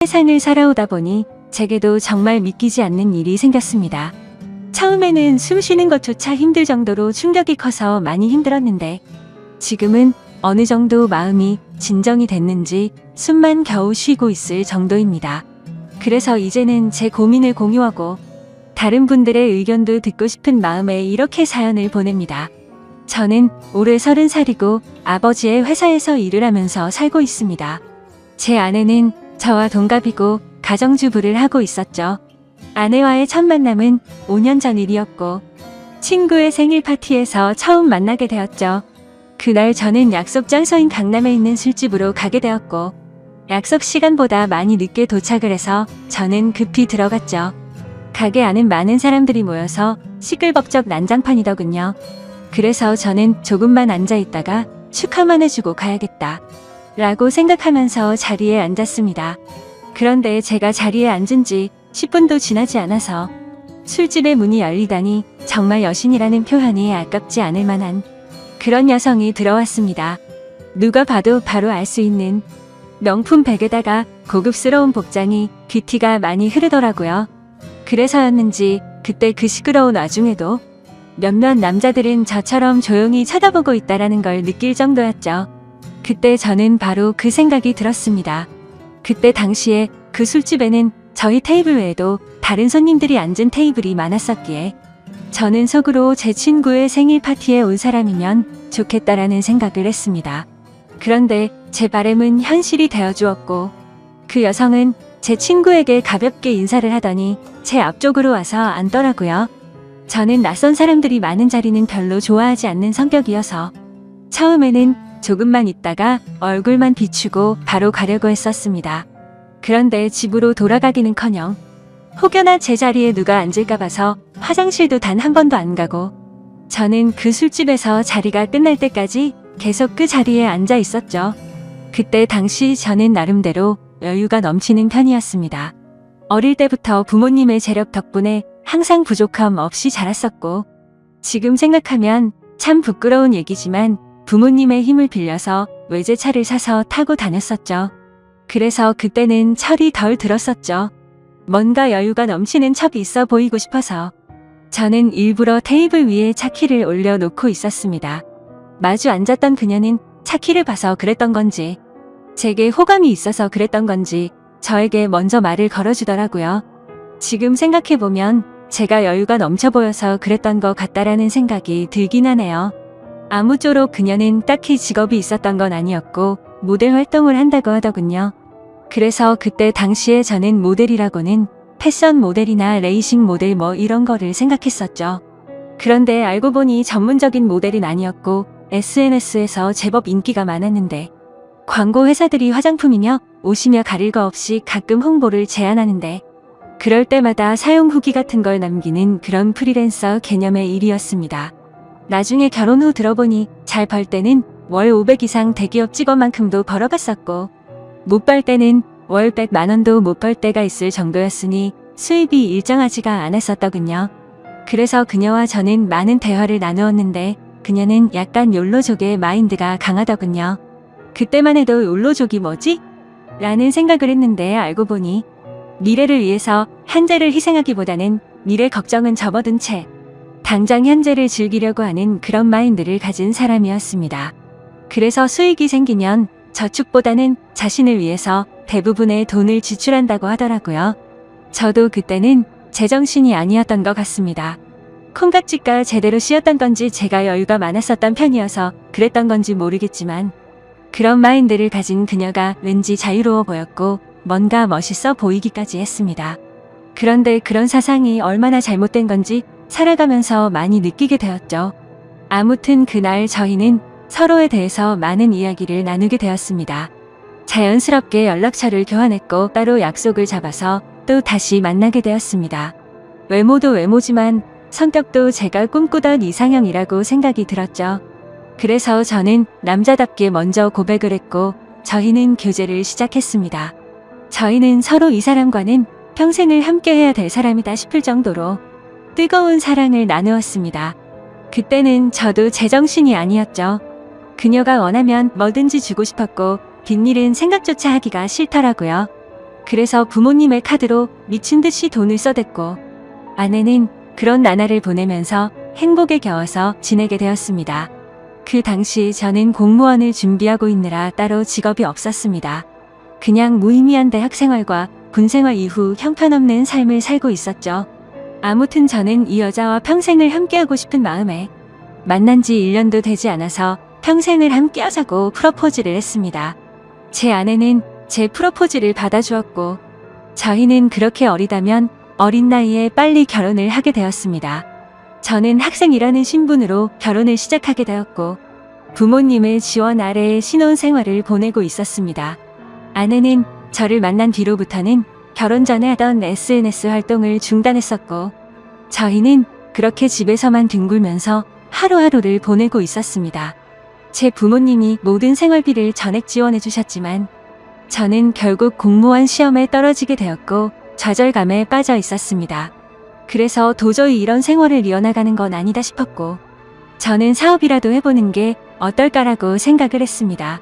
세상을 살아오다 보니 제게도 정말 믿기지 않는 일이 생겼습니다. 처음에는 숨 쉬는 것조차 힘들 정도로 충격이 커서 많이 힘들었는데 지금은 어느 정도 마음이 진정이 됐는지 숨만 겨우 쉬고 있을 정도입니다. 그래서 이제는 제 고민을 공유하고 다른 분들의 의견도 듣고 싶은 마음에 이렇게 사연을 보냅니다. 저는 올해 30살이고 아버지의 회사에서 일을 하면서 살고 있습니다. 제 아내는 저와 동갑이고 가정주부를 하고 있었죠. 아내와의 첫 만남은 5년 전 일이었고 친구의 생일 파티에서 처음 만나게 되었죠. 그날 저는 약속 장소인 강남에 있는 술집으로 가게 되었고 약속 시간보다 많이 늦게 도착을 해서 저는 급히 들어갔죠. 가게 안은 많은 사람들이 모여서 시끌벅적 난장판이더군요. 그래서 저는 조금만 앉아 있다가 축하만 해주고 가야겠다 라고 생각하면서 자리에 앉았습니다. 그런데 제가 자리에 앉은 지 10분도 지나지 않아서 술집의 문이 열리다니 정말 여신이라는 표현이 아깝지 않을 만한 그런 여성이 들어왔습니다. 누가 봐도 바로 알 수 있는 명품 백에다가 고급스러운 복장이 뷰티가 많이 흐르더라고요. 그래서였는지 그때 그 시끄러운 와중에도 몇몇 남자들은 저처럼 조용히 쳐다보고 있다라는 걸 느낄 정도였죠. 그때 저는 바로 그 생각이 들었습니다. 그때 당시에 그 술집에는 저희 테이블 외에도 다른 손님들이 앉은 테이블이 많았었기에 저는 속으로 제 친구의 생일 파티에 온 사람이면 좋겠다라는 생각을 했습니다. 그런데 제 바람은 현실이 되어주었고 그 여성은 제 친구에게 가볍게 인사를 하더니 제 앞쪽으로 와서 앉더라고요. 저는 낯선 사람들이 많은 자리는 별로 좋아하지 않는 성격이어서 처음에는 조금만 있다가 얼굴만 비추고 바로 가려고 했었습니다. 그런데 집으로 돌아가기는커녕 혹여나 제 자리에 누가 앉을까 봐서 화장실도 단 한 번도 안 가고 저는 그 술집에서 자리가 끝날 때까지 계속 그 자리에 앉아 있었죠. 그때 당시 저는 나름대로 여유가 넘치는 편이었습니다. 어릴 때부터 부모님의 재력 덕분에 항상 부족함 없이 자랐었고 지금 생각하면 참 부끄러운 얘기지만 부모님의 힘을 빌려서 외제차를 사서 타고 다녔었죠. 그래서 그때는 철이 덜 들었었죠. 뭔가 여유가 넘치는 척이 있어 보이고 싶어서 저는 일부러 테이블 위에 차키를 올려놓고 있었습니다. 마주 앉았던 그녀는 차키를 봐서 그랬던 건지 제게 호감이 있어서 그랬던 건지 저에게 먼저 말을 걸어주더라고요. 지금 생각해보면 제가 여유가 넘쳐 보여서 그랬던 것 같다라는 생각이 들긴 하네요. 아무쪼록 그녀는 딱히 직업이 있었던 건 아니었고 모델 활동을 한다고 하더군요. 그래서 그때 당시에 저는 모델이라고는 패션 모델이나 레이싱 모델 뭐 이런 거를 생각했었죠. 그런데 알고 보니 전문적인 모델은 아니었고 SNS에서 제법 인기가 많았는데 광고 회사들이 화장품이며 옷이며 가릴 거 없이 가끔 홍보를 제안하는데 그럴 때마다 사용 후기 같은 걸 남기는 그런 프리랜서 개념의 일이었습니다. 나중에 결혼 후 들어보니 잘 벌 때는 월 500 이상 대기업 직원만큼도 벌어갔었고 못 벌 때는 월 100만 원도 못 벌 때가 있을 정도였으니 수입이 일정하지가 않았었더군요. 그래서 그녀와 저는 많은 대화를 나누었는데 그녀는 약간 욜로족의 마인드가 강하더군요. 그때만 해도 욜로족이 뭐지? 라는 생각을 했는데 알고 보니 미래를 위해서 현재를 희생하기보다는 미래 걱정은 접어둔 채 당장 현재를 즐기려고 하는 그런 마인드를 가진 사람이었습니다. 그래서 수익이 생기면 저축보다는 자신을 위해서 대부분의 돈을 지출한다고 하더라고요. 저도 그때는 제정신이 아니었던 것 같습니다. 콩깍지가 제대로 씌었던 건지 제가 여유가 많았었던 편이어서 그랬던 건지 모르겠지만 그런 마인드를 가진 그녀가 왠지 자유로워 보였고 뭔가 멋있어 보이기까지 했습니다. 그런데 그런 사상이 얼마나 잘못된 건지 살아가면서 많이 느끼게 되었죠. 아무튼 그날 저희는 서로에 대해서 많은 이야기를 나누게 되었습니다. 자연스럽게 연락처를 교환했고 따로 약속을 잡아서 또 다시 만나게 되었습니다. 외모도 외모지만 성격도 제가 꿈꾸던 이상형이라고 생각이 들었죠. 그래서 저는 남자답게 먼저 고백을 했고 저희는 교제를 시작했습니다. 저희는 서로 이 사람과는 평생을 함께 해야 될 사람이다 싶을 정도로 뜨거운 사랑을 나누었습니다. 그때는 저도 제정신이 아니었죠. 그녀가 원하면 뭐든지 주고 싶었고 뒷일은 생각조차 하기가 싫더라고요. 그래서 부모님의 카드로 미친 듯이 돈을 써댔고 아내는 그런 나날을 보내면서 행복에 겨워서 지내게 되었습니다. 그 당시 저는 공무원을 준비하고 있느라 따로 직업이 없었습니다. 그냥 무의미한 대학 생활과 군 생활 이후 형편없는 삶을 살고 있었죠. 아무튼 저는 이 여자와 평생을 함께하고 싶은 마음에 만난 지 1년도 되지 않아서 평생을 함께하자고 프로포즈를 했습니다. 제 아내는 제 프로포즈를 받아주었고 저희는 그렇게 어리다면 어린 나이에 빨리 결혼을 하게 되었습니다. 저는 학생이라는 신분으로 결혼을 시작하게 되었고 부모님의 지원 아래에 신혼생활을 보내고 있었습니다. 아내는 저를 만난 뒤로부터는 결혼 전에 하던 SNS 활동을 중단했었고 저희는 그렇게 집에서만 뒹굴면서 하루하루를 보내고 있었습니다. 제 부모님이 모든 생활비를 전액 지원해 주셨지만 저는 결국 공무원 시험에 떨어지게 되었고 좌절감에 빠져 있었습니다. 그래서 도저히 이런 생활을 이어나가는 건 아니다 싶었고 저는 사업이라도 해보는 게 어떨까라고 생각을 했습니다.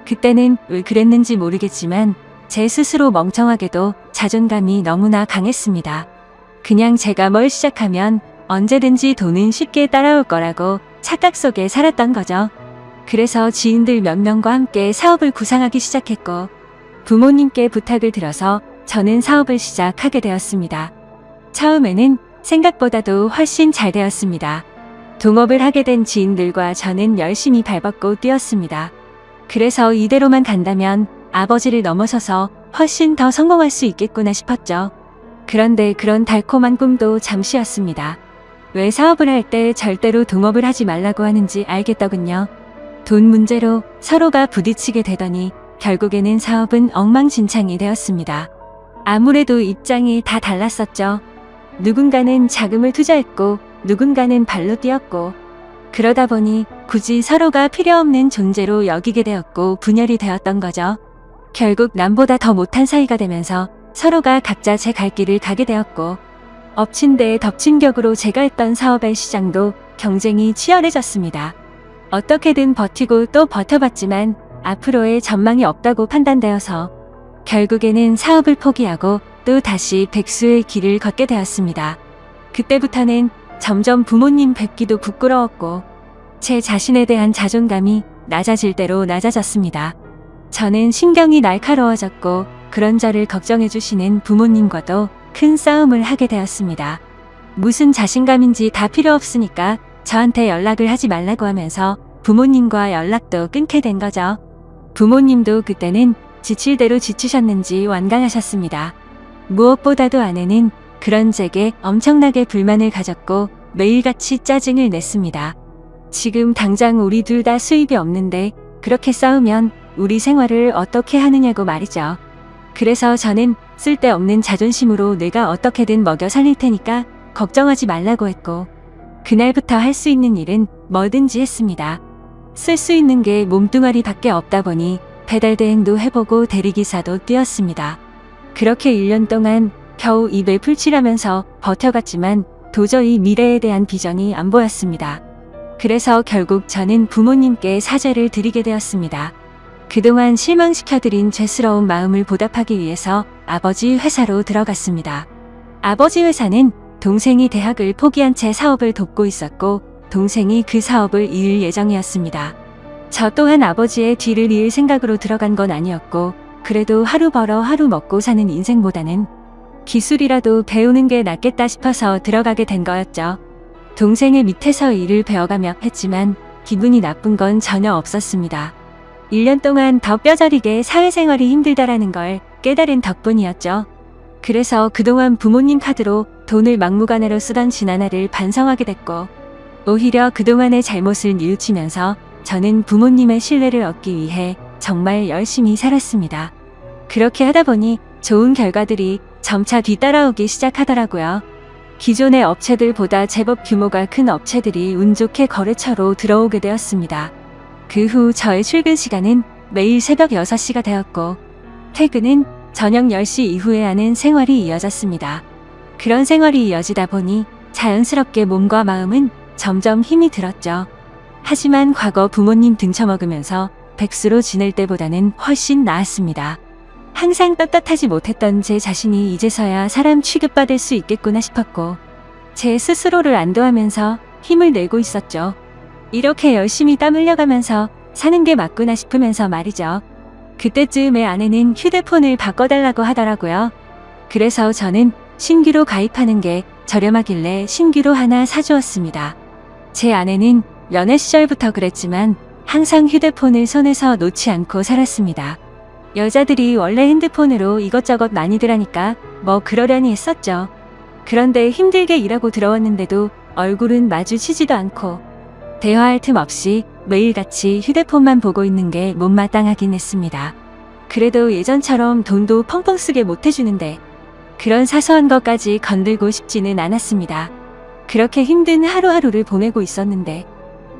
그때는 왜 그랬는지 모르겠지만 제 스스로 멍청하게도 자존감이 너무나 강했습니다. 그냥 제가 뭘 시작하면 언제든지 돈은 쉽게 따라올 거라고 착각 속에 살았던 거죠. 그래서 지인들 몇 명과 함께 사업을 구상하기 시작했고 부모님께 부탁을 드려서 저는 사업을 시작하게 되었습니다. 처음에는 생각보다도 훨씬 잘 되었습니다. 동업을 하게 된 지인들과 저는 열심히 발벗고 뛰었습니다. 그래서 이대로만 간다면 아버지를 넘어서서 훨씬 더 성공할 수 있겠구나 싶었죠. 그런데 그런 달콤한 꿈도 잠시였습니다. 왜 사업을 할 때 절대로 동업을 하지 말라고 하는지 알겠더군요. 돈 문제로 서로가 부딪히게 되더니 결국에는 사업은 엉망진창이 되었습니다. 아무래도 입장이 다 달랐었죠. 누군가는 자금을 투자했고 누군가는 발로 뛰었고 그러다 보니 굳이 서로가 필요 없는 존재로 여기게 되었고 분열이 되었던 거죠. 결국 남보다 더 못한 사이가 되면서 서로가 각자 제 갈 길을 가게 되었고 엎친 데에 덮친 격으로 제가 했던 사업의 시장도 경쟁이 치열해졌습니다. 어떻게든 버티고 또 버텨봤지만 앞으로의 전망이 없다고 판단되어서 결국에는 사업을 포기하고 또 다시 백수의 길을 걷게 되었습니다. 그때부터는 점점 부모님 뵙기도 부끄러웠고 제 자신에 대한 자존감이 낮아질 대로 낮아졌습니다. 저는 신경이 날카로워졌고 그런 저를 걱정해 주시는 부모님과도 큰 싸움을 하게 되었습니다. 무슨 자신감인지 다 필요 없으니까 저한테 연락을 하지 말라고 하면서 부모님과 연락도 끊게 된 거죠. 부모님도 그때는 지칠 대로 지치셨는지 완강하셨습니다. 무엇보다도 아내는 그런 제게 엄청나게 불만을 가졌고 매일같이 짜증을 냈습니다. 지금 당장 우리 둘 다 수입이 없는데 그렇게 싸우면 우리 생활을 어떻게 하느냐고 말이죠. 그래서 저는 쓸데없는 자존심으로 내가 어떻게든 먹여 살릴 테니까 걱정하지 말라고 했고 그날부터 할 수 있는 일은 뭐든지 했습니다. 쓸 수 있는 게 몸뚱아리밖에 없다 보니 배달 대행도 해보고 대리기사도 뛰었습니다. 그렇게 1년 동안 겨우 입에 풀칠하면서 버텨갔지만 도저히 미래에 대한 비전이 안 보였습니다. 그래서 결국 저는 부모님께 사죄를 드리게 되었습니다. 그동안 실망시켜드린 죄스러운 마음을 보답하기 위해서 아버지 회사로 들어갔습니다. 아버지 회사는 동생이 대학을 포기한 채 사업을 돕고 있었고 동생이 그 사업을 이을 예정이었습니다. 저 또한 아버지의 뒤를 이을 생각으로 들어간 건 아니었고 그래도 하루 벌어 하루 먹고 사는 인생보다는 기술이라도 배우는 게 낫겠다 싶어서 들어가게 된 거였죠. 동생의 밑에서 일을 배워가며 했지만 기분이 나쁜 건 전혀 없었습니다. 1년 동안 더 뼈저리게 사회생활이 힘들다라는 걸 깨달은 덕분이었죠. 그래서 그동안 부모님 카드로 돈을 막무가내로 쓰던 지난해를 반성하게 됐고 오히려 그동안의 잘못을 뉘우치면서 저는 부모님의 신뢰를 얻기 위해 정말 열심히 살았습니다. 그렇게 하다 보니 좋은 결과들이 점차 뒤따라오기 시작하더라고요. 기존의 업체들보다 제법 규모가 큰 업체들이 운 좋게 거래처로 들어오게 되었습니다. 그 후 저의 출근 시간은 매일 새벽 6시가 되었고 퇴근은 저녁 10시 이후에 하는 생활이 이어졌습니다. 그런 생활이 이어지다 보니 자연스럽게 몸과 마음은 점점 힘이 들었죠. 하지만 과거 부모님 등쳐먹으면서 백수로 지낼 때보다는 훨씬 나았습니다. 항상 떳떳하지 못했던 제 자신이 이제서야 사람 취급받을 수 있겠구나 싶었고 제 스스로를 안도하면서 힘을 내고 있었죠. 이렇게 열심히 땀 흘려가면서 사는 게 맞구나 싶으면서 말이죠. 그때쯤에 아내는 휴대폰을 바꿔달라고 하더라고요. 그래서 저는 신규로 가입하는 게 저렴하길래 신규로 하나 사주었습니다. 제 아내는 연애 시절부터 그랬지만 항상 휴대폰을 손에서 놓지 않고 살았습니다. 여자들이 원래 핸드폰으로 이것저것 많이들 하니까 뭐 그러려니 했었죠. 그런데 힘들게 일하고 들어왔는데도 얼굴은 마주치지도 않고 대화할 틈 없이 매일같이 휴대폰만 보고 있는 게 못마땅하긴 했습니다. 그래도 예전처럼 돈도 펑펑 쓰게 못해주는데 그런 사소한 것까지 건들고 싶지는 않았습니다. 그렇게 힘든 하루하루를 보내고 있었는데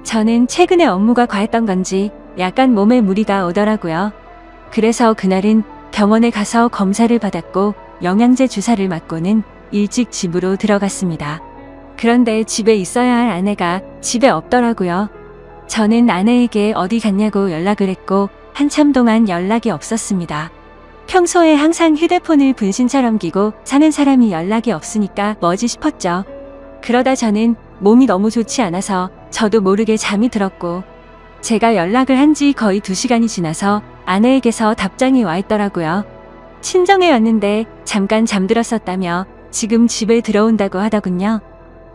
저는 최근에 업무가 과했던 건지 약간 몸에 무리가 오더라고요. 그래서 그날은 병원에 가서 검사를 받았고 영양제 주사를 맞고는 일찍 집으로 들어갔습니다. 그런데 집에 있어야 할 아내가 집에 없더라고요. 저는 아내에게 어디 갔냐고 연락을 했고 한참 동안 연락이 없었습니다. 평소에 항상 휴대폰을 분신처럼 끼고 사는 사람이 연락이 없으니까 뭐지 싶었죠. 그러다 저는 몸이 너무 좋지 않아서 저도 모르게 잠이 들었고 제가 연락을 한 지 거의 2시간이 지나서 아내에게서 답장이 와 있더라고요. 친정에 왔는데 잠깐 잠들었었다며 지금 집에 들어온다고 하더군요.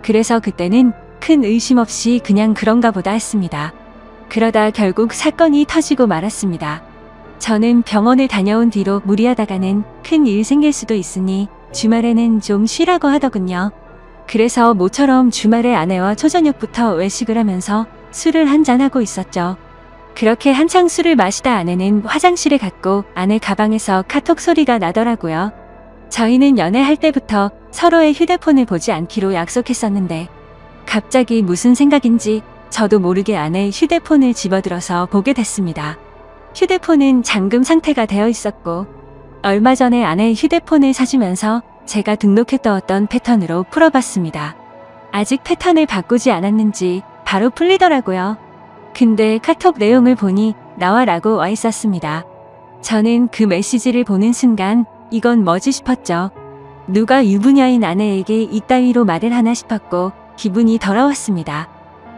그래서 그때는 큰 의심 없이 그냥 그런가 보다 했습니다. 그러다 결국 사건이 터지고 말았습니다. 저는 병원을 다녀온 뒤로 무리하다가는 큰 일 생길 수도 있으니 주말에는 좀 쉬라고 하더군요. 그래서 모처럼 주말에 아내와 초저녁부터 외식을 하면서 술을 한잔하고 있었죠. 그렇게 한창 술을 마시다 아내는 화장실에 갔고 아내 가방에서 카톡 소리가 나더라고요. 저희는 연애할 때부터 서로의 휴대폰을 보지 않기로 약속했었는데 갑자기 무슨 생각인지 저도 모르게 아내의 휴대폰을 집어들어서 보게 됐습니다. 휴대폰은 잠금 상태가 되어 있었고 얼마 전에 아내의 휴대폰을 사주면서 제가 등록해두었던 패턴으로 풀어봤습니다. 아직 패턴을 바꾸지 않았는지 바로 풀리더라고요. 근데 카톡 내용을 보니 나와라고 와 있었습니다. 저는 그 메시지를 보는 순간 이건 뭐지 싶었죠. 누가 유부녀인 아내에게 이따위로 말을 하나 싶었고 기분이 더러웠습니다.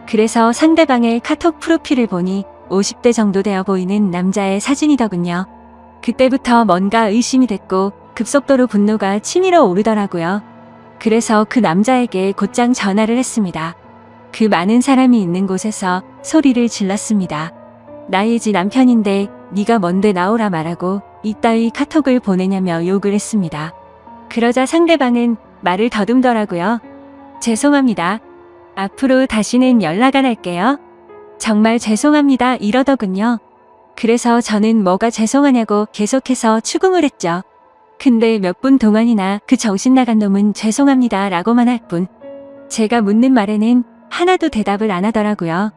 그래서 상대방의 카톡 프로필을 보니 50대 정도 되어 보이는 남자의 사진이더군요. 그때부터 뭔가 의심이 됐고 급속도로 분노가 치밀어 오르더라고요. 그래서 그 남자에게 곧장 전화를 했습니다. 그 많은 사람이 있는 곳에서 소리를 질렀습니다. 나의 지 남편인데 네가 뭔데 나오라 말하고 이따위 카톡을 보내냐며 욕을 했습니다. 그러자 상대방은 말을 더듬더라고요. 죄송합니다. 앞으로 다시는 연락 안 할게요. 정말 죄송합니다 이러더군요. 그래서 저는 뭐가 죄송하냐고 계속해서 추궁을 했죠. 근데 몇 분 동안이나 그 정신 나간 놈은 죄송합니다 라고만 할 뿐 제가 묻는 말에는 하나도 대답을 안 하더라고요.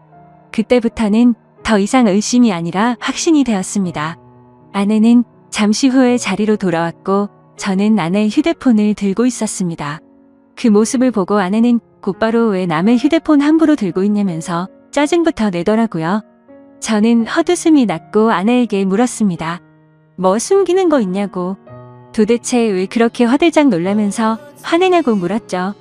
그때부터는 더 이상 의심이 아니라 확신이 되었습니다. 아내는 잠시 후에 자리로 돌아왔고 저는 아내의 휴대폰을 들고 있었습니다. 그 모습을 보고 아내는 곧바로 왜 남의 휴대폰 함부로 들고 있냐면서 짜증부터 내더라고요. 저는 헛웃음이 났고 아내에게 물었습니다. 뭐 숨기는 거 있냐고. 도대체 왜 그렇게 화들짝 놀라면서 화내냐고 물었죠.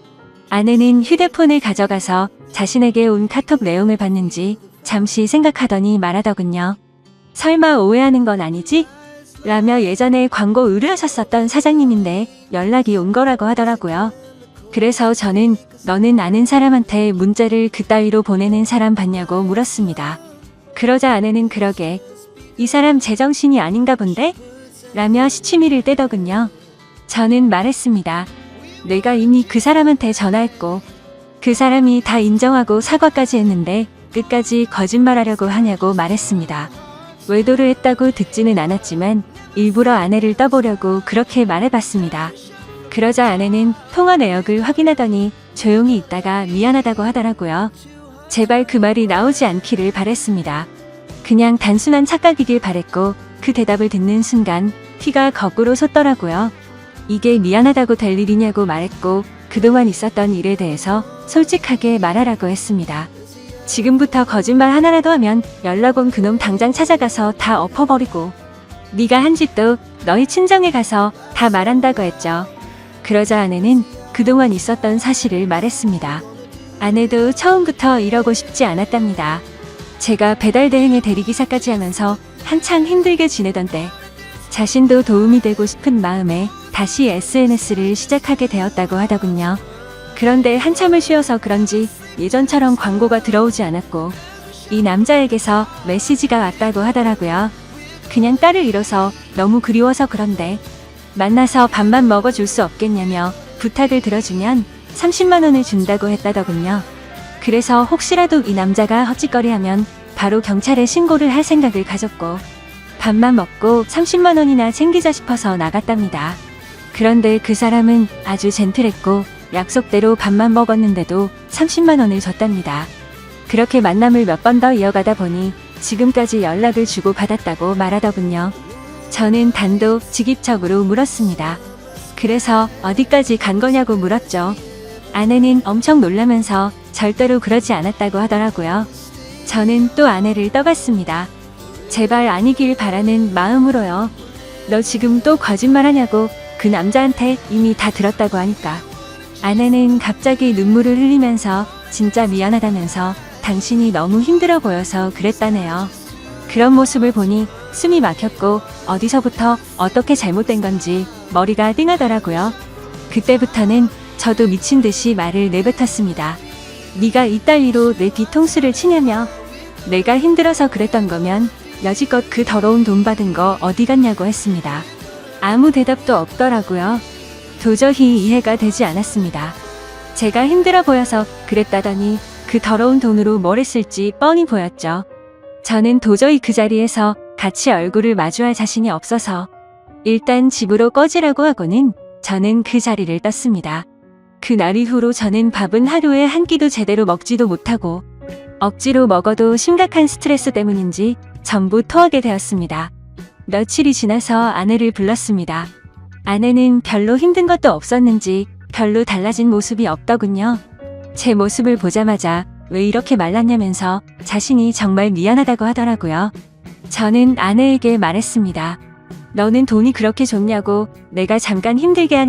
아내는 휴대폰을 가져가서 자신에게 온 카톡 내용을 봤는지 잠시 생각하더니 말하더군요. 설마 오해하는 건 아니지? 라며 예전에 광고 의뢰하셨었던 사장님인데 연락이 온 거라고 하더라고요. 그래서 저는 너는 아는 사람한테 문자를 그따위로 보내는 사람 봤냐고 물었습니다. 그러자 아내는 그러게 이 사람 제정신이 아닌가 본데? 라며 시치미를 떼더군요. 저는 말했습니다. 내가 이미 그 사람한테 전화했고 그 사람이 다 인정하고 사과까지 했는데 끝까지 거짓말하려고 하냐고 말했습니다. 외도를 했다고 듣지는 않았지만 일부러 아내를 떠보려고 그렇게 말해봤습니다. 그러자 아내는 통화 내역을 확인하더니 조용히 있다가 미안하다고 하더라고요. 제발 그 말이 나오지 않기를 바랬습니다. 그냥 단순한 착각이길 바랬고 그 대답을 듣는 순간 피가 거꾸로 솟더라고요. 이게 미안하다고 될 일이냐고 말했고 그동안 있었던 일에 대해서 솔직하게 말하라고 했습니다. 지금부터 거짓말 하나라도 하면 연락 온 그놈 당장 찾아가서 다 엎어버리고 네가 한 짓도 너희 친정에 가서 다 말한다고 했죠. 그러자 아내는 그동안 있었던 사실을 말했습니다. 아내도 처음부터 이러고 싶지 않았답니다. 제가 배달 대행의 대리기사까지 하면서 한창 힘들게 지내던 때 자신도 도움이 되고 싶은 마음에 다시 SNS를 시작하게 되었다고 하더군요. 그런데 한참을 쉬어서 그런지 예전처럼 광고가 들어오지 않았고 이 남자에게서 메시지가 왔다고 하더라고요. 그냥 딸을 잃어서 너무 그리워서 그런데 만나서 밥만 먹어줄 수 없겠냐며 부탁을 들어주면 30만 원을 준다고 했다더군요. 그래서 혹시라도 이 남자가 헛짓거리하면 바로 경찰에 신고를 할 생각을 가졌고 밥만 먹고 30만 원이나 챙기자 싶어서 나갔답니다. 그런데 그 사람은 아주 젠틀했고 약속대로 밥만 먹었는데도 30만 원을 줬답니다. 그렇게 만남을 몇 번 더 이어가다 보니 지금까지 연락을 주고 받았다고 말하더군요. 저는 단도직입적으로 물었습니다. 그래서 어디까지 간 거냐고 물었죠. 아내는 엄청 놀라면서 절대로 그러지 않았다고 하더라고요. 저는 또 아내를 떠봤습니다. 제발 아니길 바라는 마음으로요. 너 지금 또 거짓말하냐고 그 남자한테 이미 다 들었다고 하니까. 아내는 갑자기 눈물을 흘리면서 진짜 미안하다면서 당신이 너무 힘들어 보여서 그랬다네요. 그런 모습을 보니 숨이 막혔고 어디서부터 어떻게 잘못된 건지 머리가 띵하더라고요. 그때부터는 저도 미친 듯이 말을 내뱉었습니다. 네가 이따위로 내 뒤통수를 치냐며. 내가 힘들어서 그랬던 거면 여지껏 그 더러운 돈 받은 거 어디 갔냐고 했습니다. 아무 대답도 없더라고요. 도저히 이해가 되지 않았습니다. 제가 힘들어 보여서 그랬다더니 그 더러운 돈으로 뭘 했을지 뻔히 보였죠. 저는 도저히 그 자리에서 같이 얼굴을 마주할 자신이 없어서 일단 집으로 꺼지라고 하고는 저는 그 자리를 떴습니다. 그날 이후로 저는 밥은 하루에 한 끼도 제대로 먹지도 못하고 억지로 먹어도 심각한 스트레스 때문인지 전부 토하게 되었습니다. 며칠이 지나서 아내를 불렀습니다. 아내는 별로 힘든 것도 없었는지 별로 달라진 모습이 없더군요. 제 모습을 보자마자 왜 이렇게 말랐냐면서 자신이 정말 미안하다고 하더라고요. 저는 아내에게 말했습니다. 너는 돈이 그렇게 좋냐고. 내가 잠깐 힘들게 하니